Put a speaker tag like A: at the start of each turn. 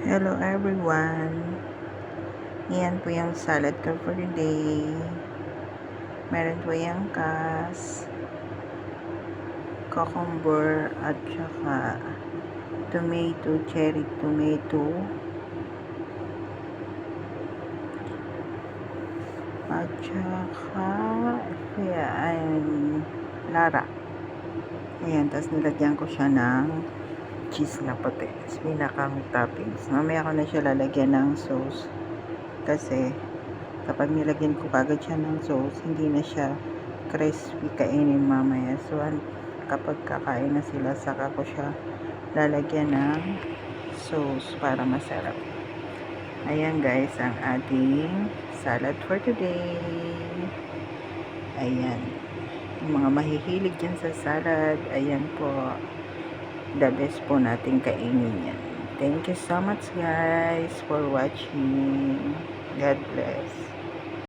A: Hello everyone. Yan po yung salad ko for today. Meron po yung cucumber at saka tomato, cherry tomato at saka lara. Ayan, tapos nilagyan ko siya ng cheese na puti. Tapos pinakang toppings. Mamaya ko na siya lalagyan ng sauce. Kasi kapag nilagyan ko kagad siya ng sauce, hindi na siya crispy kainin mamaya. So, kapag kakain na sila, saka ko siya lalagyan ng sauce para masarap. Ayan guys, ang ating salad for today. Ayan. Yung mga mahihilig dyan sa salad, ayan po. The best po natin kainin yan. Thank you so much guys for watching. God bless.